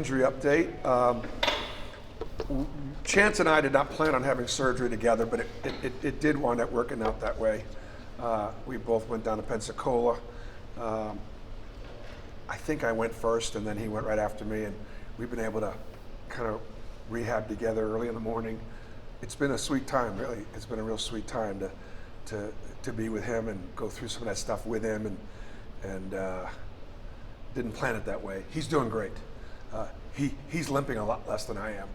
Injury update. Chance and I did not plan on having surgery together, but it did wind up working out that way. We both went down to Pensacola. I think I went first, and then he went right after me, and we've been able to kind of rehab together early in the morning. It's been a sweet time, really. It's been a real sweet time to be with him and go through some of that stuff with him, and didn't plan it that way. He's doing great. He's limping a lot less than I am.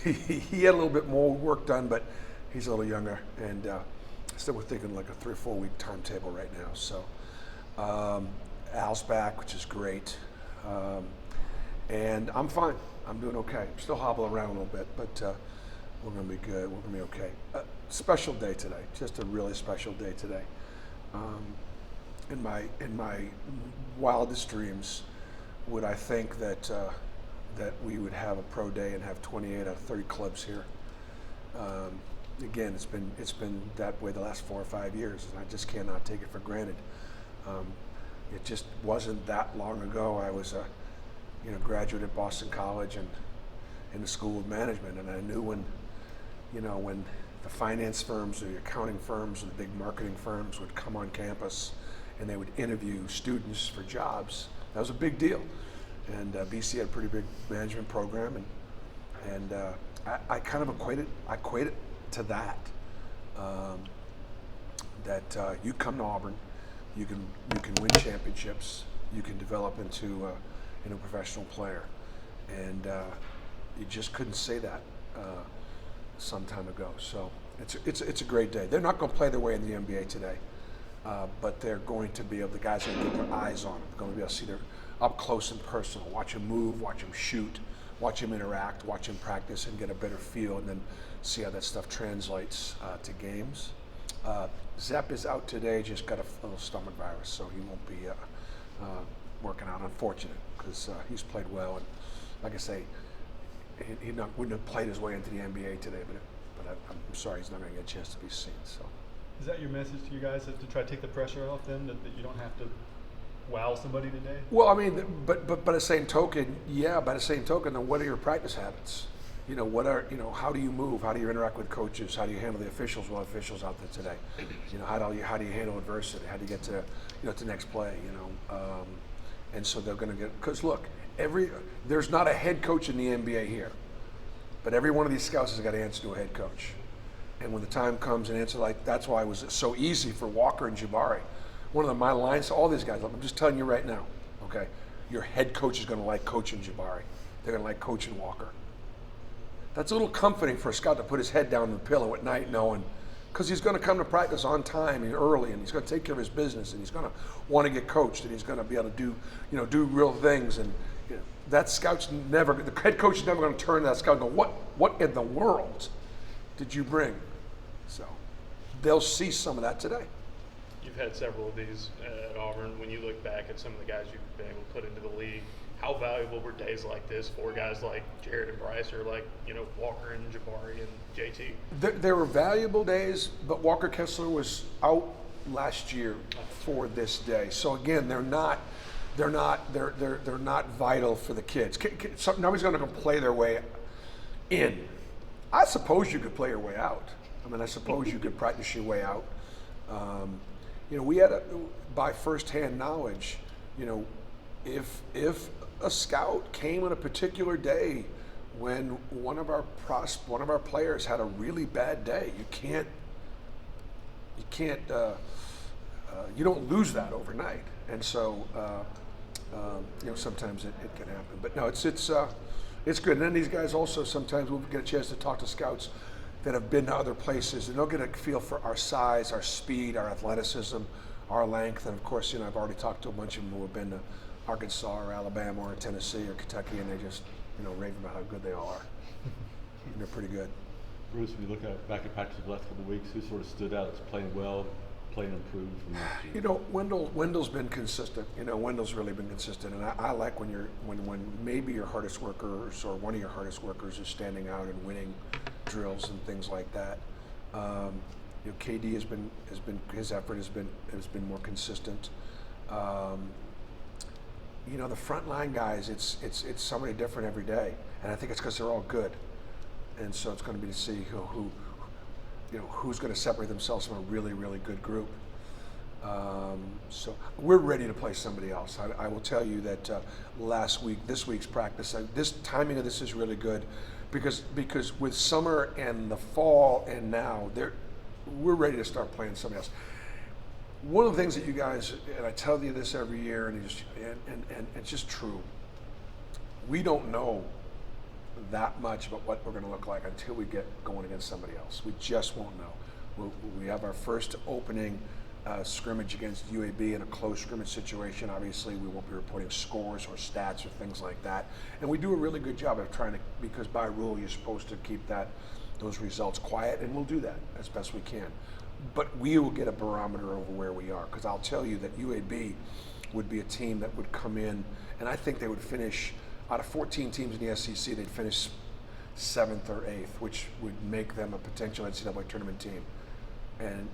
He had a little bit more work done, but he's a little younger, and still we're thinking like a 3 or 4 week timetable right now. So Al's back, which is great, and I'm fine. I'm doing okay. I'm still hobbling around a little bit, but we're gonna be good. We're gonna be okay. Special day today. Just a really special day today. In my wildest dreams, would I think that we would have a pro day and have 28 out of 30 clubs here? Again, it's been that way the last 4 or 5 years, and I just cannot take it for granted. It just wasn't that long ago. I was a graduate at Boston College and in the School of Management, and I knew when the finance firms or the accounting firms or the big marketing firms would come on campus and they would interview students for jobs. That was a big deal. And BC had a pretty big management program, and I kind of equate it to that. You come to Auburn, you can win championships, you can develop into a professional player, and you just couldn't say that some time ago. So it's a great day. They're not going to play their way in the NBA today, but they're going to be able. The guys are going to get their eyes on them. They're going to be able to see their up close and personal, watch him move, watch him shoot, watch him interact, watch him practice, and get a better feel, and then see how that stuff translates to games. Zepp is out today, just got a little stomach virus, so he won't be working out, unfortunate, because he's played well, and like I say, he wouldn't have played his way into the NBA today, but I'm sorry he's not going to get a chance to be seen. So, is that your message to you guys, to try to take the pressure off them, that you don't have to wow somebody today? Well, I mean, but by the same token, then what are your practice habits? How do you move? How do you interact with coaches? How do you handle the officials? Officials out there today. How do you handle adversity? How do you get to to next play? And so they're going to get, because look, there's not a head coach in the NBA here, but every one of these scouts has got to answer to a head coach. And when the time comes and answer, like, that's why it was so easy for Walker and Jabari. One of my lines to all these guys, I'm just telling you right now, okay, your head coach is going to like coaching Jabari. They're going to like coaching Walker. That's a little comforting for a scout to put his head down on the pillow at night knowing, because he's going to come to practice on time and early, and he's going to take care of his business, and he's going to want to get coached, and he's going to be able to do real things. And that scout's never, the head coach is never going to turn to that scout and go, what in the world did you bring? So they'll see some of that today. You've had several of these at Auburn. When you look back at some of the guys you've been able to put into the league, how valuable were days like this for guys like Jared and Bryce, or like Walker and Jabari and JT? There were valuable days, but Walker Kessler was out last year for this day. So again, they're not vital for the kids. Nobody's going to play their way in. I suppose you could play your way out. I mean, I suppose you could practice your way out. We had by firsthand knowledge, if a scout came on a particular day when one of our players had a really bad day, you don't lose that overnight. And so, sometimes it can happen. But no, it's good. And then these guys also, sometimes we'll get a chance to talk to scouts that have been to other places, and they'll get a feel for our size, our speed, our athleticism, our length. And of course, I've already talked to a bunch of them who have been to Arkansas or Alabama or Tennessee or Kentucky, and they just rave about how good they all are. And they're pretty good. Bruce, when you look back at practice the last couple of weeks, who sort of stood out as playing well, playing improved from last year? Wendell's been consistent. Wendell's really been consistent, and I like when maybe your hardest workers or one of your hardest workers is standing out and winning drills and things like that. KD has been his effort has been more consistent. the frontline guys, it's somebody different every day, and I think it's because they're all good, and so it's going to be to see who's going to separate themselves from a really, really good group. So we're ready to play somebody else. I will tell you that this week's practice, this timing of this is really good, because with summer and the fall and now, we're ready to start playing somebody else. One of the things that you guys, and I tell you this every year, and it's just true, we don't know that much about what we're going to look like until we get going against somebody else. We just won't know. We have our first opening scrimmage against UAB in a close scrimmage situation. Obviously, we won't be reporting scores or stats or things like that. And we do a really good job of trying to, because by rule, you're supposed to keep those results quiet, and we'll do that as best we can. But we will get a barometer over where we are, because I'll tell you that UAB would be a team that would come in, and I think they would finish, out of 14 teams in the SEC, they'd finish 7th or 8th, which would make them a potential NCAA tournament team. And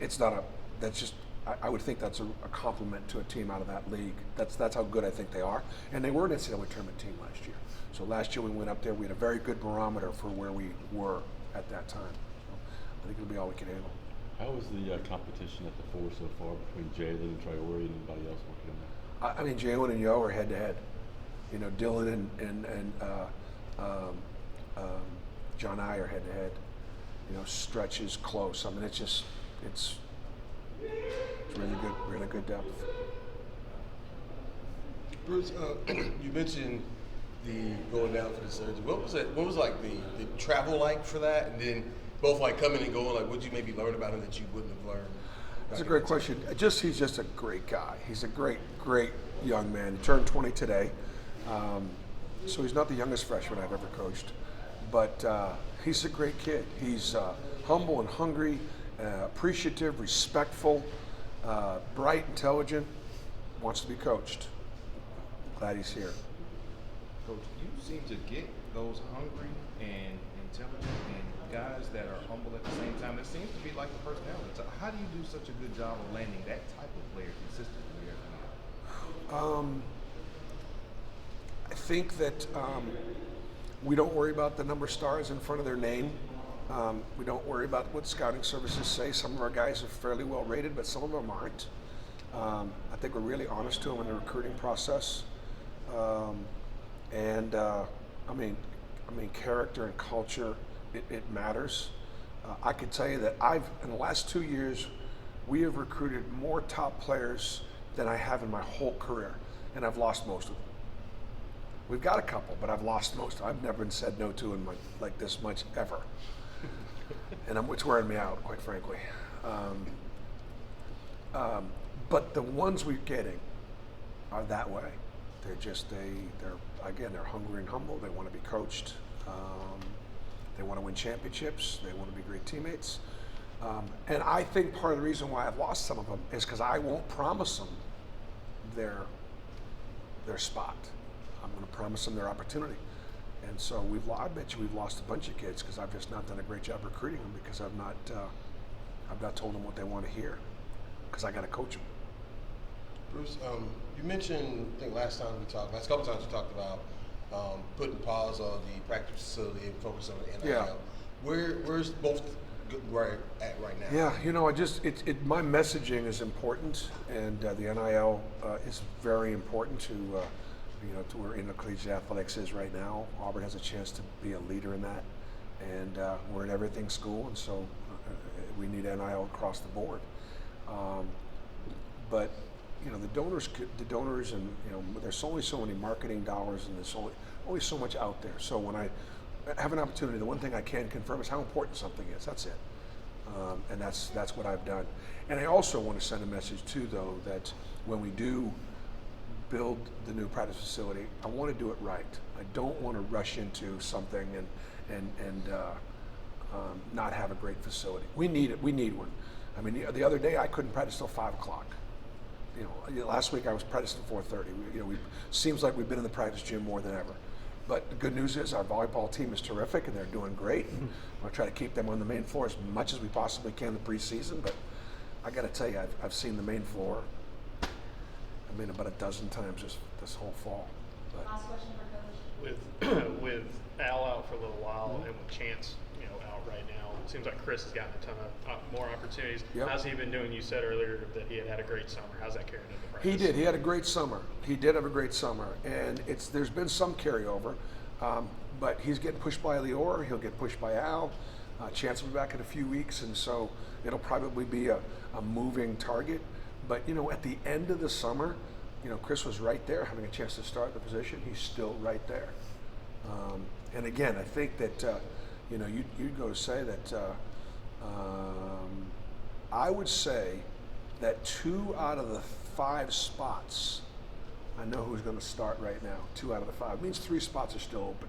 I would think that's a compliment to a team out of that league. That's how good I think they are. And they were an NCAA tournament team last year. So last year we went up there, we had a very good barometer for where we were at that time. So I think it'll be all we can handle. How was the competition at the 4 so far between Jalen and Traore and anybody else working on that? I mean, Jalen and Yo are head to head. Dylan and John I are head to head. Stretch is close. I mean, it's really good depth. Bruce, you mentioned the going down for the surgery. What was like the travel like for that, and then both like coming and going, like what you maybe learn about him that you wouldn't have learned? That's a great question. He's just a great guy. He's a great young man. He turned 20 today, so he's not the youngest freshman I've ever coached, but he's a great kid. He's humble and hungry, appreciative, respectful, bright, intelligent, wants to be coached. Glad he's here. Coach, you seem to get those hungry and intelligent and guys that are humble at the same time. It seems to be like the personality. So how do you do such a good job of landing that type of player consistently every year? I think that we don't worry about the number of stars in front of their name. We don't worry about what scouting services say. Some of our guys are fairly well rated, but some of them aren't. I think we're really honest to them in the recruiting process. I mean, character and culture, it matters. I can tell you that in the last 2 years, we have recruited more top players than I have in my whole career, and I've lost most of them. We've got a couple, but I've lost most. I've never been said no to in like this much ever, and it's wearing me out, quite frankly. But the ones we're getting are that way. They're hungry and humble. They want to be coached. They want to win championships. They want to be great teammates. And I think part of the reason why I've lost some of them is because I won't promise them their spot. I'm going to promise them their opportunity. And so I bet you we've lost a bunch of kids because I've just not done a great job recruiting them, because I've not told them what they want to hear, because I got to coach them. Bruce, you mentioned, I think last couple times we talked about putting pause on the practice facility and focus on the NIL. Yeah. Where's both at right now? Yeah, my messaging is important, and the NIL is very important to where intercollegiate athletics is right now. Auburn has a chance to be a leader in that, and we're an everything school, and so we need NIL across the board. But the donors, and there's only so many marketing dollars, and there's only so much out there. So when I have an opportunity, the one thing I can confirm is how important something is. That's it, and that's what I've done. And I also want to send a message too, though, that when we do build the new practice facility, I want to do it right. I don't want to rush into something and not have a great facility. We need it. We need one. I mean, the other day I couldn't practice till 5 o'clock. Last week I was practicing 4:30. Seems like we've been in the practice gym more than ever. But the good news is our volleyball team is terrific, and they're doing great. And we'll try to keep them on the main floor as much as we possibly can in the preseason. But I got to tell you, I've seen the main floor. I I mean, about a dozen times this whole fall. But Last question for Coach. With Al out for a little while and with Chance, out right now, it seems like Chris has gotten a ton of more opportunities. Yep. How's he been doing? You said earlier that he had a great summer. How's that carrying into practice? he did. He had a great summer. He did have a great summer, and there's been some carryover, but he's getting pushed by Lior. He'll get pushed by Al. Chance will be back in a few weeks, and so it'll probably be a moving target. But at the end of the summer, Chris was right there, having a chance to start the position. He's still right there. And again, I think that you'd go to say that I would say that 2 out of the 5 spots, I know who's going to start right now. 2 out of the 5 means 3 spots are still open.